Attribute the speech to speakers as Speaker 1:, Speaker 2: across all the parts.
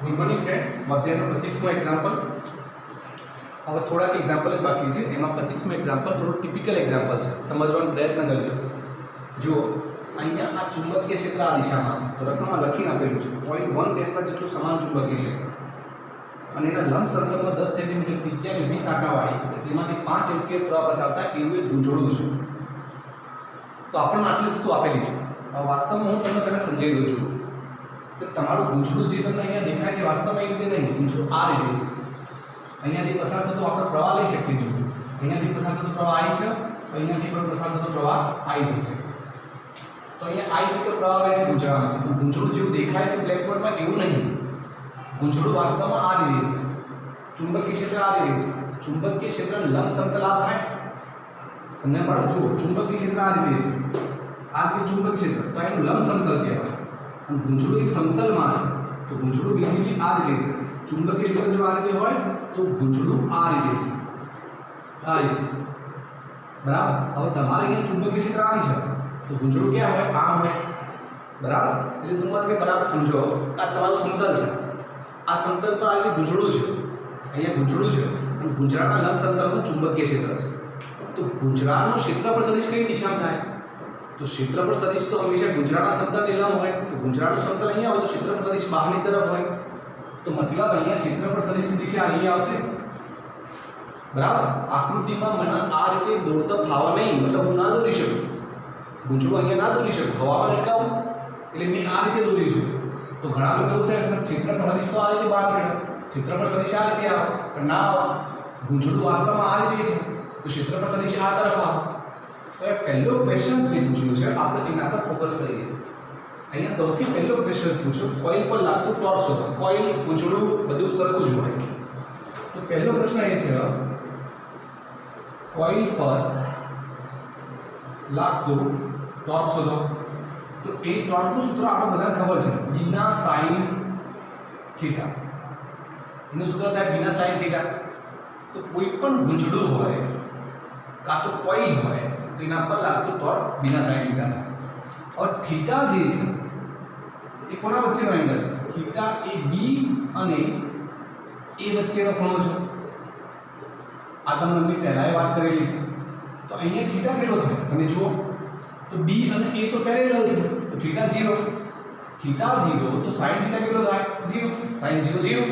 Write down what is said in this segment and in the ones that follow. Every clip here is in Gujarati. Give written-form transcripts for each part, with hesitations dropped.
Speaker 1: ગુડ મોર્નિંગ ફ્રેન્ડ્સ, સ્વાધ્યાયનો 25મો એક્ઝામ્પલ. હવે થોડાક એક્ઝામ્પલ જ બાકી છે. એમાં 25મો એક્ઝામ્પલ થોડું ટિપિકલ એક્ઝામ્પલ છે, સમજવાનો પ્રયત્ન કરજો. જુઓ, અહીંયા આ ચુંબકીય ક્ષેત્ર આ દિશામાં છે, તો રકમમાં લખીને આપેલું છે 0.1 ટેસ્લા જેટલું સમાન ચુંબકીય ક્ષેત્ર, અને એના લંબ સમતલમાં 10 સેન્ટીમીટર ત્રિજ્યા અને 20 આંટાવાળી, જેમાંથી 5 એમ્પિયર પ્રવાહ પસાર થાય એવું એક ગૂંચળું છે. તો આપણને આટલી વસ્તુ આપેલી છે. હવે વાસ્તવમાં હું તમને પહેલાં સમજાવી દઉં છું કે તમારું ગૂંચળું જે તમને અહીંયા દેખાય છે વાસ્તવમાં એ રીતે નહીં. ગૂંચળું આ રીતે છે. અહીંયાથી પસાર થતો આપણે પ્રવાહ લઈ શકીએ છીએ. અહીંયાથી પસાર થતો પ્રવાહ I છે, અહીંયાથી પણ પસાર થતો પ્રવાહ I છે. તો અહીંયા I રીતે પ્રવાહ વહે છે ગૂંચળામાંથી. તો ગૂંચળું જેવું દેખાય છે બ્લેકબોર્ડમાં એવું નહીં. ગૂંચળું વાસ્તવમાં આ રીતે છે. ચુંબકીય ક્ષેત્ર આ રીતે છે. ચુંબકીય ક્ષેત્ર લંબ સમતલ આ થાય. સમજણ પડે? જુઓ, ચુંબકીય ક્ષેત્ર આ રીતે છે. આ રીતે ચુંબકીય ક્ષેત્ર, તો એનું લંબ સમતલ કહેવાય. અને ગૂંચળું એ સમતલમાં છે. તો ગૂંચળું બેઝિકલી આ રીતે છે. ચુંબકીય ક્ષેત્ર જો આ રીતે હોય તો ગૂંચળું આ રીતે છે. આ રીતે. બરાબર? હવે તમારે અહીંયા ચુંબકીય ક્ષેત્ર આમ છે, તો ગૂંચળું ક્યાં હોય? આમ હોય. બરાબર? એટલે તમારે બરાબર સમજો. આ તમારું સમતલ છે. આ સમતલ પર આ રીતે ગૂંચળું છે. અહીંયા ગૂંચળું છે અને ગૂંચળાના લંબ સમતલનું ચુંબકીય ક્ષેત્ર છે. તો ગૂંચળાનું ક્ષેત્રફળ સદિશ કઈ દિશામાં થાય? તો ક્ષેત્રફળ સદિશ તો હંમેશા ગૂંચળાના સમતલને લંબ હોય. તો ગૂંચળાનું સમતલ અહીંયા હોય તો ક્ષેત્રફળ સદિશ બહારની તરફ હોય. તો મતલબ અહીંયા ક્ષેત્રફળ સદિશની દિશા અહીંયા આવશે. બરાબર? આકૃતિમાં મને આ રીતે દોરતા ફાવા નહીં, મતલબ હું ના દોરી શકું. ગૂંચળું અહીંયા ના દોરી શકું, હવામાં લટકાવું એટલે મેં આ રીતે દોર્યું છે. તો ઘણા લોકો એવું છે સર ક્ષેત્રફળ સદિશ તો આ રીતે બહાર નીકળે, ક્ષેત્રફળ સદિશ આ રીતે આવે, પણ ના આવે. ગૂંચળું વાસ્તવમાં આ રીતે છે, તો ક્ષેત્રફળ સદિશ આ તરફ આવે. તો એ પહેલો ક્વેશ્ચન જે પૂછ્યો છે આપણે તેના પર ફોકસ કરીએ. અહીંયા સૌથી પહેલો ક્વેશ્ચન પૂછ્યો કોઇલ પર લાગતું ટોર્ક શોધો. કોઇલ, ગૂંચળું બધું સરખું જ હોય. તો પહેલો પ્રશ્ન એ છે કોઇલ પર લાગતું ટોર્ક શોધો. તો એ ટોર્કનું સૂત્ર આપણે બધાને ખબર છે, બીના સાઇન થીટા. એનું સૂત્ર થાય બીના સાઇન થીટા. તો કોઈ પણ ગૂંચળું હોય કાં તો કોઇલ હોય તો એના પર લાગતું ટોર્ક બીના સાઇન થીટા થાય. और थीटा જે છે એ કોના વચ્ચેનો એંગલ છે? થીટા એ બી અને એ વચ્ચેનો ખૂણો છે. આ તમને મેં પહેલાંય વાત કરેલી છે. તો અહીંયા થીટા કેટલો થાય તમે જુઓ, તો બી અને એ તો પેરેલલ છે, તો થીટા 0. થીટા 0 તો સાઇન થીટા કેટલો થાય? 0. સાઇન 0 0.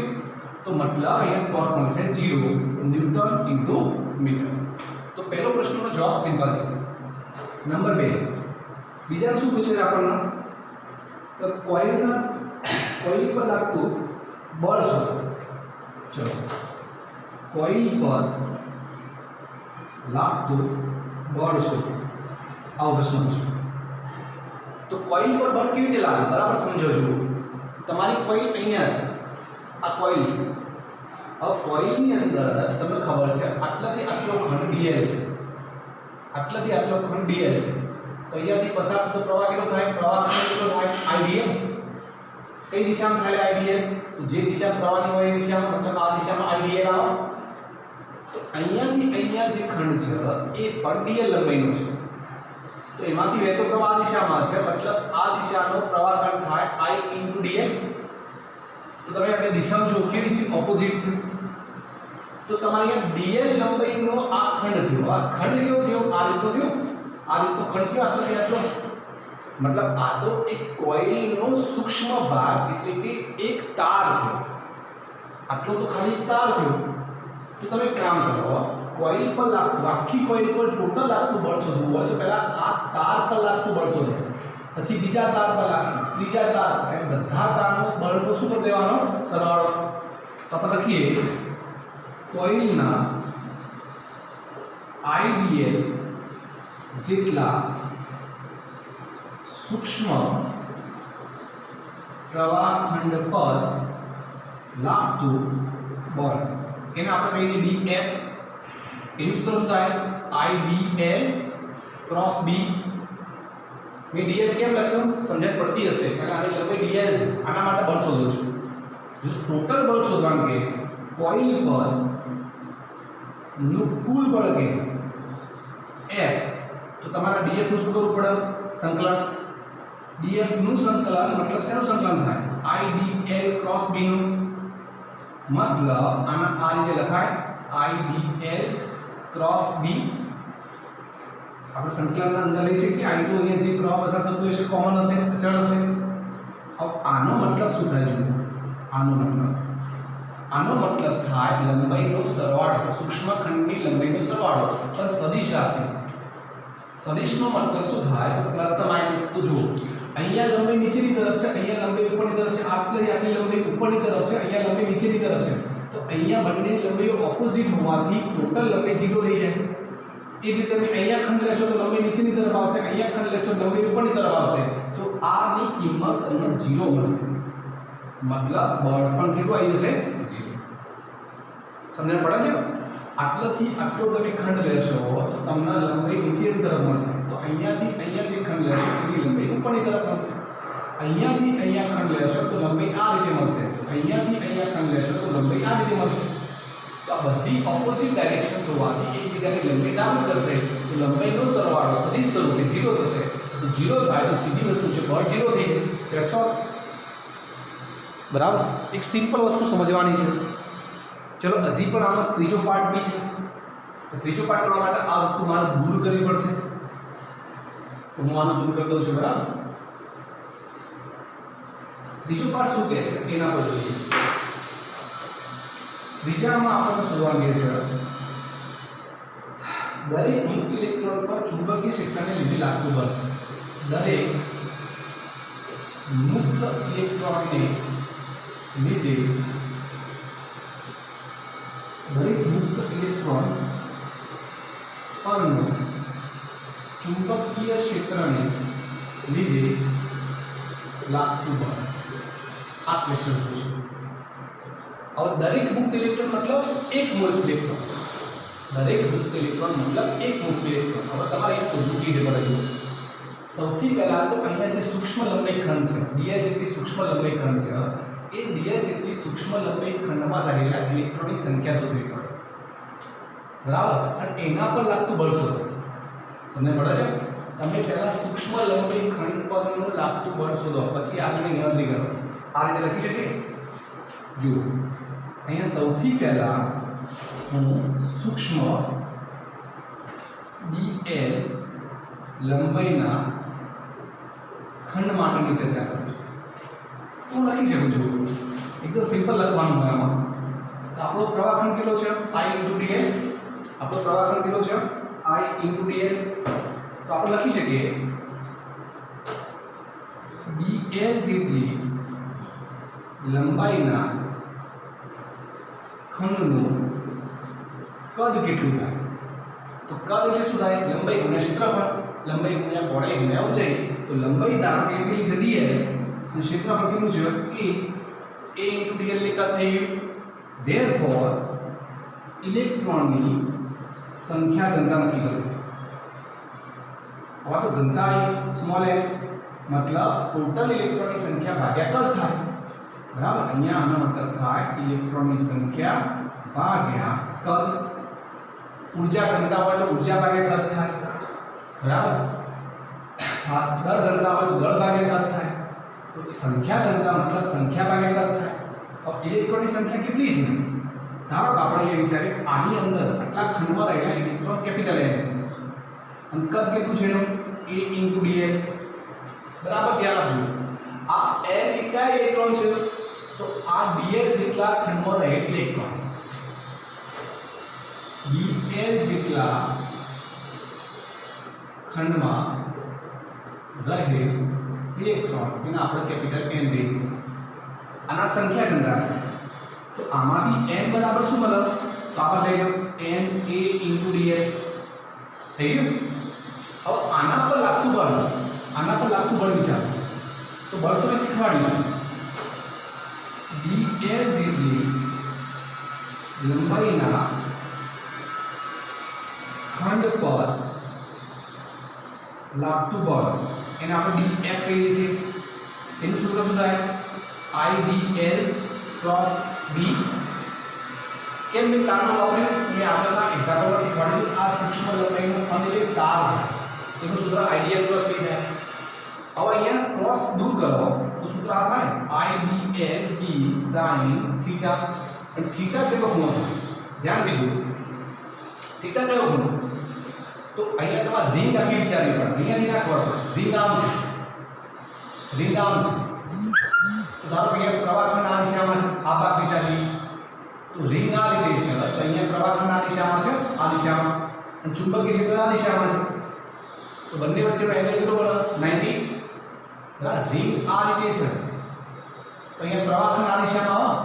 Speaker 1: તો મતલબ અહીંયા ટોર્ક મળશે 0 ન્યૂટન ઇન્ટુ મીટર. તો પહેલો પ્રશ્નનો જવાબ સિમ્પલ છે. નંબર 2, બીજા શું પૂછે આપણને? તો કોઇલ પર લાગતું બળ શોધો. ચલો, કોઇલ પર લાગતું બળ શોધો. આવો પ્રશ્ન પૂછો. તો કોઇલ પર બળ કેવી રીતે લાગે બરાબર સમજો. જુઓ, તમારી કોઇલ અહીંયા છે, આ કોઇલ છે. હવે કોઇલની અંદર તમને ખબર છે આટલાથી આટલો ખંડ dl છે, આટલાથી આટલો ખંડ dl છે. તો અહીંયાથી પસાર થતો પ્રવાહ કેટલો થાય? પ્રવાહ કેટલો થાય? IDL. કઈ દિશામાં થાય IDL? તો જે દિશામાં પ્રવાહની હોય એ દિશામાં, મતલબ આ દિશામાં IDL આવે. તો અહીંયાથી અહીંયા જે ખંડ છે એ પણ dl લંબાઈનો છે. તો એમાંથી વહેતો પ્રવાહ આ દિશામાં છે, મતલબ આ દિશાનો પ્રવાહ ખંડ થાય I × dl. તો તમે આપણે દિશાઓ જો કેવી છે? ઓપોઝિટ છે. તો તમારે અહીંયા dl લંબાઈનો આ ખંડ થયો. આ ખંડ કેવો થયો? આ રીતનો થયો. આ રીતનો ખંડ થયો આટલાથી આટલો. મતલબ આ તો એક કોઇલનો સૂક્ષ્મ ભાગ, એટલે કે એક તાર થયો. આટલો તો ખાલી તાર થયો. તો તમે કામ કરો, કોઇલ પર લાગતું, આખી કોઇલ પર ટોટલ લાગતું બળ શોધવું હોય તો પહેલા આ તાર પર લાગતું બળ શોધો, પછી બીજા તાર પર લાગતું, ત્રીજા તાર પર, એમ બધા તારનો બળનો શું કરી દેવાનો? સરવાળો. તો આપણે લખીએ કોઇલના IDL જેટલા સૂક્ષ્મ પ્રવાહ ખંડ પર લાગતું બળ, એને આપણે કહીએ BF. એનું સૂત્ર શું થાય? IDL cross B. મેં dl કેમ લખ્યું? સમજણ પડતી હશે, કારણ કે આની લંબાઈ dl છે. આના માટે બળ શોધો છું. જો ટોટલ બળ શોધવાનું કે કોઇલ પર નું કુલ બળ કે F, તો તમારા df નું શું કરવું પડે? સંકલન. df નું સંકલન મતલબ શેનું સંકલન થાય? I d IDL cross B નું મતલબ આના આ રીતે લખાય IDL ક્રોસ B આપણે સંકલનના અંદર લઈ શકીએ I તો અહીંયા જે ક્રોસ પસાર થતું હશે કોમન હશે અચળ હશે अब આનો મતલબ શું થાય જો આનો મતલબ થાય લંબાઈનો સરવાળો સૂક્ષ્મ ખંડની લંબાઈનો સરવાળો પણ સદિશ રાશિ સદિશનો મતલબ શું થાય પ્લસ કે માઈનસ તો જો અહીંયા લંબાઈ નીચેની તરફ છે અહીંયા લંબાઈ ઉપરની તરફ છે આટલી લંબાઈ ઉપરની તરફ છે અહીંયા લંબાઈ નીચેની તરફ છે તો અહીંયા બંને લંબાઈઓ ઓપોઝિટ હોવાથી ટોટલ લંબાઈ 0 થઈ જાય એ રીતે તમે અહીંયા ખંડ લેશો તો લંબાઈ નીચેની તરફ આવશે અહીંયા ખંડ લેશો લંબાઈ ઉપરની તરફ આવશે તો આની કિંમત તમને 0 મળશે मतलब बળ પણ કેટલું આવી જશે 0 સમજણ પડે છે આટલાથી આટલો તમે ખંડ લેશો તો તમને લંબાઈ નીચેની તરફ મળશે તો અહીંયાથી અહીંયા જે ખંડ લેશો એની લંબાઈ ઉપરની તરફ મળશે અહીંયાથી અહીંયા ખંડ લેશો તો લંબાઈ આ રીતે મળશે તો અહીંયાથી અહીંયા ખંડ લેશો તો લંબાઈ આ રીતે મળશે તો આ બધી ઓપોઝિટ ડાયરેક્શન્સ હોવાથી એકબીજાની લંબાઈ ડાઉન કરશે તો લંબાઈનો સરવાળો સદિશ સ્વરૂપે 0 થશે તો 0 થાય તો સીધી વસ્તુ છે બળ 0 થઈ જાય ધેટ્સ ઓલ बराबर एक सिंपल वस्तु समझवानी है चलो हजी पर आम तीजो पार्ट भी है तो तीजो पार्ट करवा माटे आ वस्तु मारे दूर करवी पड़शे तो हूँ आने दूर कर दऊं छुं बराबर तीजो पार्ट शुं कहे छे एना पर जोईए त्रीजामां आपणे शोधવાનું કહે છે દરેક મુક્ત ઇલેક્ટ્રોન પર ચુંબકીય ક્ષેત્રને લીધે લાગતું બળ દરેક મુક્ત ઇલેક્ટ્રોનને લીધે દરેક મુક્ત ઇલેક્ટ્રોન પરનું ચુંબકીય ક્ષેત્રને લીધે લાગતું બળ આ ક્વેશ્ચન પૂછ્યું और दरेक मुक्त इलेक्ट्रॉन मतलब एक मुक्त इलेक्ट्रॉन दरेक मुक्त इलेक्ट्रॉन मतलब एक मुक्त इलेक्ट्रॉन હવે તમારે એક શોધવું કીધે પડે છે સૌથી પહેલા તો અહીંયા જે સૂક્ષ્મ લંબાઈ ખંડ છે દિયા જેટલી સૂક્ષ્મ લંબાઈ ખંડ છે એ દિયા જેટલી સૂક્ષ્મ લંબાઈ ખંડમાં રહેલા ઇલેક્ટ્રોનની સંખ્યા શોધવી પડે બરાબર અને એના પર લાગતું બળ શોધો સમજ પડે છે તમે પહેલા સૂક્ષ્મ લંબાઈ ખંડ પરનું લાગતું બળ શોધો પછી આગળની ગણતરી કરો આ રીતે લખી શકીએ જુઓ અહીંયા સૌથી પહેલા હું સૂક્ષ્મ dl લંબાઈના ખંડ માટેની ચર્ચા કરું છું તો હું લખી શકું છું એકદમ સિમ્પલ લખવાનું હોય આમાં તો આપણો પ્રવાહખંડ કેટલો છે I × dl આપણો પ્રવાહખંડ કેટલો છે I × dl તો આપણે લખી શકીએ dl જેટલી લંબાઈના ખંડનું કદ કેટલું થાય તો કદ એટલે શું થાય લંબાઈ ગુણ્યા ક્ષેત્રફળ લંબાઈ ગુણ્યા પહોળાઈ ગુણ્યા ઊંચાઈ તો લંબાઈ ધારો કે કેટલી છે dl અને ક્ષેત્રફળ કેટલું છે a × dl એટલે કદ થઈ ગયું ધેરફોર ઇલેક્ટ્રોનની સંખ્યા ઘનતા નક્કી કરો હવે તો ઘનતા સ્મોલ m मतलब टोटल इलेक्ट्रॉनની संख्या भाग्या कद થાય बराबर અહીંયા આનો મતલબ થાય ઇલેક્ટ્રોનની સંખ્યા ભાગ્યા કદ ऊर्जा घनता હોય તો ऊर्जा ભાગ્યા કદ થાય બરાબર દળ ઘનતા હોય તો દળ ભાગ્યા કદ થાય તો સંખ્યા ઘનતા मतलब संख्या ભાગ્યા કદ થાય अब ઇલેક્ટ્રોનની સંખ્યા કેટલી છે ધારો કે આપણે એ વિચારીએ આની અંદર આટલા ખંડમાં રહેલા ઇલેક્ટ્રોન કેપિટલ n છે અને કદ કેટલું છે a × dl बराबर ध्यान आपजो आ n एकटा इलेक्ट्रॉन छे तो आ dl જેટલા ખંડમાં રહે ઇલેક્ટ્રોન dl જેટલા ખંડમાં રહે ઇલેક્ટ્રોન એને આપણે કેપિટલ n દઈએ છીએ આના સંખ્યા ઘનતા છે તો આમાંથી n બરાબર શું મળે તો આપણે લઈ લો n a × dl થઈ ગયું હવે આના પર લાગતું બળ આના પર લાગતું બળ વિચાર તો બળ તો મેં શીખવાડ્યું dl જેટલી લંબાઈના ખંડ પર લાગતું બળ એને આપણે df કહીએ છીએ એનું સૂત્ર શું થાય idl ક્રોસ b કેમ મેં તારનો વાપર્યું મેં આગળના એક્ઝામ્પલમાં શીખવાડ્યું આ સૂક્ષ્મ લંબાઈનું ખંડ એટલે તાર એનું સૂત્ર idl ક્રોસ b થાય હવે અહીંયા ક્રોસ દૂર કરો તો સૂત્ર આ થાય IDL B sin થીટા અને થીટા કેટલો ખૂણો થાય ધ્યાનથી જુઓ થીટા કયો ખૂણો તો અહીંયા તમારે રિંગ આખી વિચારવી પડે અહીંયાથી ના ખબર પડે રિંગ આમ છે તો ધારો કે અહીંયા પ્રવાહખંડ આ દિશામાં છે આ ભાગ વિચારીએ તો રિંગ આ રીતે છે તો અહીંયા પ્રવાહખંડ આ દિશામાં છે આ દિશામાં અને ચુંબકીય ક્ષેત્ર આ દિશામાં છે તો બંને વચ્ચેનો એંગલ કેટલો બને 90 બરાબર રિંગ આ રીતે છે તો અહીંયા પ્રવાહખંડ આ દિશામાં આવે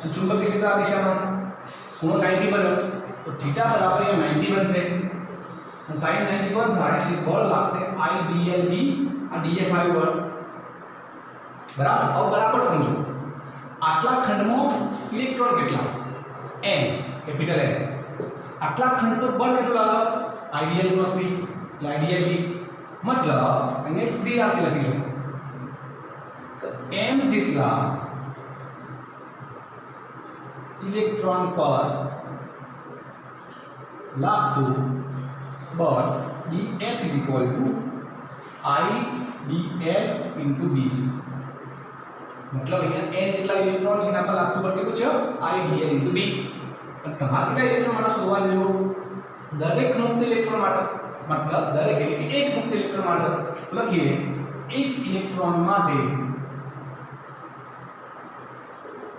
Speaker 1: અને ચુંબકીય ક્ષેત્ર આ દિશામાં છે ખૂણો 90 બને તો થીટા બરાબર અહીંયા 90 બનશે અને sin 90 પર થાય એટલે બળ લાગશે IDL B આ dF આવ્યું બળ બરાબર હવે બરાબર સમજો આટલા ખંડમાં ઇલેક્ટ્રોન કેટલા n કેપિટલ N આટલા ખંડ પર બળ કેટલું લાગે IDL ક્રોસ B એટલે IDL B મતલબ અહીંયા ફ્રી રાશિ લખીશું તો m જેટલા ઇલેક્ટ્રોન પર લાગતું બળ dF = IDL × B છે मतलब અહીંયા n જેટલા ઇલેક્ટ્રોન છે એના પર લાગતું બળ કેટલું છે IDL × B અને તમારે કેટલા ઇલેક્ટ્રોન માટે શોધવા જેવો દરેક મુક્ત ઇલેક્ટ્રોન માટે मतलब દરેક એટલે કે એક મુક્ત ઇલેક્ટ્રોન માટે લખીએ એક ઇલેક્ટ્રોન માટે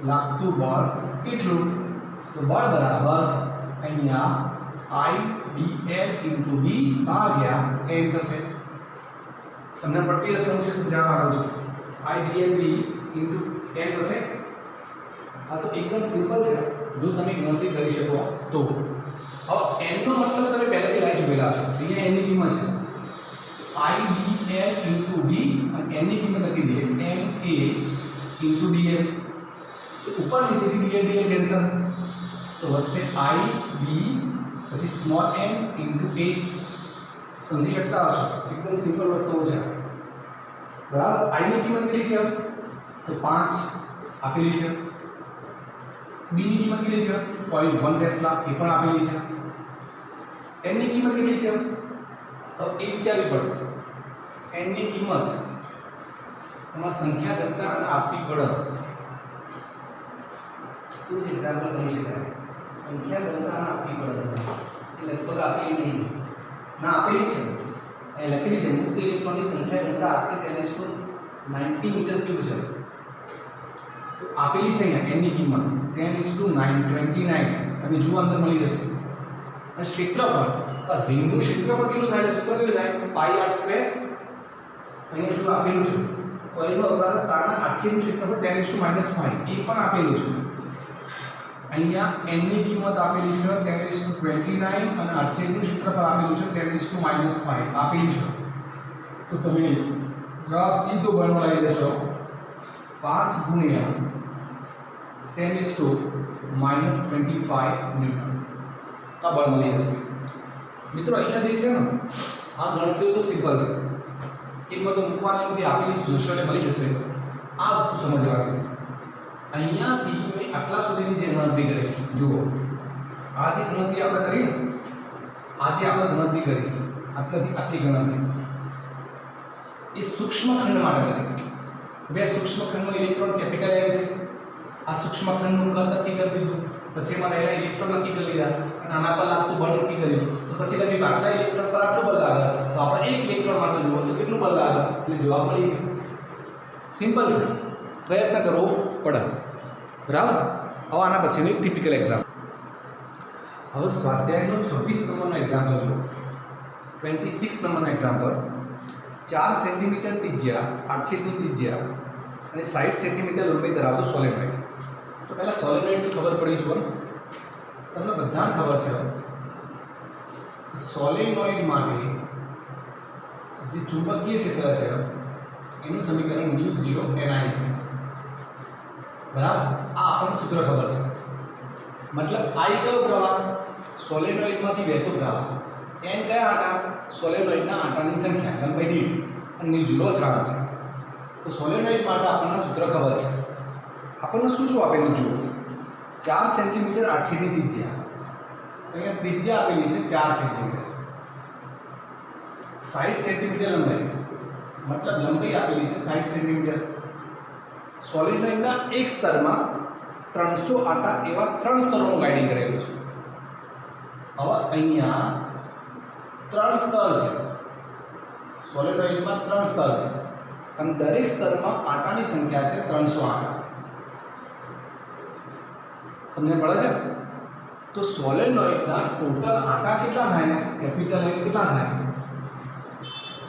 Speaker 1: લાગતું બળ કેટલું તો બળ બરાબર અહીંયા IDL × B ભાગ્યા n થશે સમજણ પડતી હશે હું જે સમજાવવા માંગુ છું IDL B × n થશે આ તો એકદમ સિમ્પલ છે જો તમે ગણતરી કરી શકો તો હવે n નો મતલબ તમે પહેલેથી લઈ ચૂકેલા છો અહીંયા n ની કિંમત છે IDL × B અને n ની કિંમત લખી દઈએ NA × dl તો ઉપર નીચેથી dl કેન્સલ તો વધશે IB પછી સ્મોલ m × a સમજી શકતા હશો એકદમ સિમ્પલ વસ્તુઓ છે બરાબર I ની કિંમત કેટલી છે તો 5 આપેલી છે B ની કિંમત કેટલી છે 0.1 ટેસ્લા એ પણ આપેલી છે n ની કિંમત કેટલી છે તો એ વિચારવી પડે n ની કિંમત તમારે સંખ્યા કરતા આપવી પડે તો જ એક્ઝામ્પલ બની શકાય સંખ્યા કરતા આપવી પડે એ લગભગ આપેલી નહીં ના આપેલી છે એ લખેલી છે મુક્ત ઇલેક્ટ્રોનની સંખ્યા કરતા આશરે 10⁻90 મીટર ક્યુબ છે તો આપેલી છે અહીંયા n ની કિંમત 10⁻929 તમે જુઓ અંદર મળી જશે અને ક્ષેત્રફળ રિંગનું ક્ષેત્રફળ કેટલું થાય છે સૂત્ર કેવું થાય πr² અહીંયા જો આપેલું છે કોઈલમાં વપરાતા તારના આછેનું ક્ષેત્રફળ 10⁻⁵ એ પણ આપેલું છે અહીંયા n ની કિંમત આપેલી છે 10⁻29 અને આછેનું ક્ષેત્રફળ આપેલું છે 10⁻⁵ આપેલી છે તો તમે જવાબ સીધો બનવા લઈ લેશો 5 × 10⁻⁻25 ન્યૂટન આ બળ મળી જશે મિત્રો અહીંયા જે છે ને આ ગણતરીઓ તો સિમ્પલ છે કિંમતો મૂકવાની બધી આપેલી જોશો એટલે મળી જશે આ વસ્તુ સમજવાની છે અહીંયાથી મેં આટલા સુધીની જે ગણતરી કરી જુઓ આ જે ગણતરી આપણે કરી ને આ જે આપણે ગણતરી કરી આટલી ગણતરી એ સૂક્ષ્મ ખંડ માટે કરી બે સૂક્ષ્મ ખંડનો ઇલેક્ટ્રોન કેપિટલ M છે આ સૂક્ષ્મ ખંડનું કદ નક્કી કરી દીધું પછી એમાં રહેલા ઇલેક્ટ્રોન નક્કી કરી લીધા અને આના પર લાગતું બળ નક્કી કર્યું તો પછી લખ્યું આટલા ઇલેક્ટ્રોન પર આટલું બળ લાગે તો આપણે એક ઇલેક્ટ્રોન માટે જુઓ તો કેટલું બળ લાગે એટલે જવાબ મળી ગયો સિમ્પલ છે પ્રયત્ન કરવો પડે બરાબર હવે આના પછીનું એક ટિપિકલ એક્ઝામ્પલ હવે સ્વાધ્યાયનો 26 નંબરનો એક્ઝામ્પલ જુઓ 26 નંબરનો એક્ઝામ્પલ 4 સેન્ટીમીટર ત્રિજ્યા આડછેદની ત્રિજ્યા અને 60 સેન્ટીમીટર લંબાઈ ધરાવતો સોલેનોઇડ તો પહેલાં સોલેનોઇડની ખબર પડી જુઓ તમને બધાને ખબર છે સોલેનોઇડ માટે જે ચુંબકીય ક્ષેત્ર છે એનું સમીકરણ μ0 ni છે બરાબર આ આપણને સૂત્ર ખબર છે મતલબ I કયો પ્રવાહ સોલેનોઇડમાંથી વહેતો પ્રવાહ n કયા આંટા સોલેનોઇડના આંટાની સંખ્યા લંબાઈ દીઠ અને μ0 અચળાંક છે તો સોલેનોઇડ માટે આપણને સૂત્ર ખબર છે આપણને શું શું આપેલું જુઓ 4 સેન્ટીમીટર આડછેદની ત્રિજ્યા તો અહીંયા ત્રિજ્યા આપેલી છે 4 સેન્ટીમીટર 60 સેન્ટીમીટર લંબાઈ મતલબ લંબાઈ આપેલી છે 60 સેન્ટીમીટર. સોલિનોઇડના એક સ્તરમાં 300 આટા એવા 3 સ્તરોનું ગાઇડિંગ કરેલું છે. હવે અહીંયા 3 સ્તર છે. સોલિનોઇડમાં 3 સ્તર છે અને દરેક સ્તરમાં આટાની સંખ્યા છે 300 આટા. સમજણ પડે છે? તો સોલેનોઇડના ટોટલ આટા કેટલા થાય ને કેપિટલ M કેટલા થાય?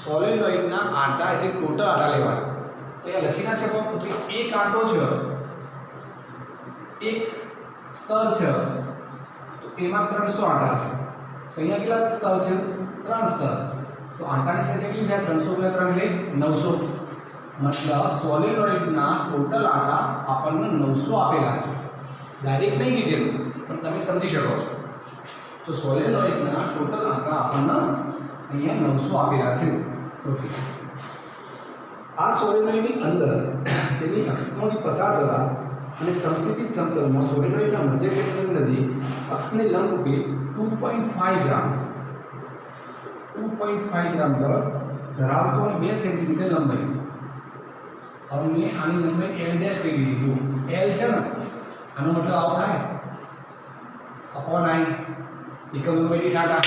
Speaker 1: સોલેનોઇડના આટા એટલે ટોટલ આટા લેવાના. તો અહીંયા લખી ના શકો કે એક આટો છે, એક સ્તર છે, તો એમાં 300 આટા છે. તો અહીંયા કેટલા સ્તર છે? 3 સ્તર. તો આટાની સંખ્યા કેટલી થાય? 300 × 3 એટલે 900. મતલબ સોલેનોઇડના ટોટલ આટા આપણને 900 આપેલા છે. ડાયરેક્ટ નહીં કીધેલું પણ તમે સમજી શકો છો. તો સોલેનોઇડના ટોટલ આંકડા આપણને અહીંયા 900 આપેલા છે. ઓકે. આ સોલેનોઇડની અંદર તેની અક્ષોની પસાર થતા અને સમસ્થિત સમતલમાં સોલેનોઇડના મધ્ય કેન્દ્રની નજીક અક્ષને લંબરૂપે 2.5 ગ્રામ દળ ધરાવતો અને 2 સેન્ટીમીટર લંબાઈ. હવે મેં આની લંબાઈ L' કહી દીધી. L છે ને, આનો મતલબ આવો થાય અપોન I એકમ લંબાઈ દીઠ આટા.